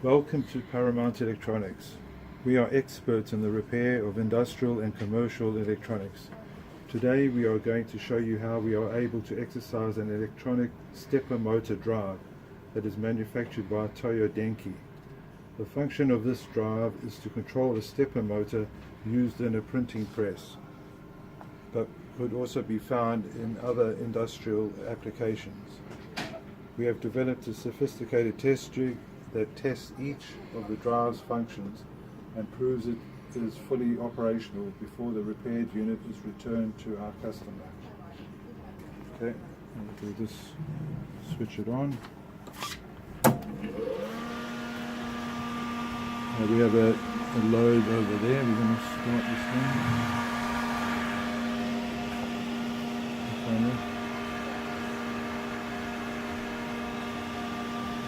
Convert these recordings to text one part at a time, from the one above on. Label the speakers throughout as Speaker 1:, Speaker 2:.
Speaker 1: Welcome to Paramount Electronics. We are experts in the repair of industrial and commercial electronics. Today we are going to show you how we are able to exercise an electronic stepper motor drive that is manufactured by TOYO Denki. The function of this drive is to control a stepper motor used in a printing press, but could also be found in other industrial applications. We have developed a sophisticated test jig that tests each of the drive's functions and proves it is fully operational before the repaired unit is returned to our customer. Okay, we'll just switch it on. Now we have a load over there. We're going to start this thing.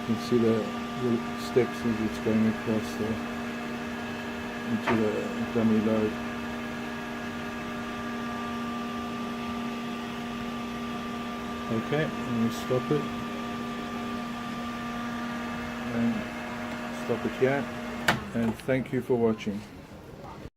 Speaker 1: You can see the little steps as it's going across there into the dummy load. Okay, and we'll stop it and stop it here, and thank you for watching.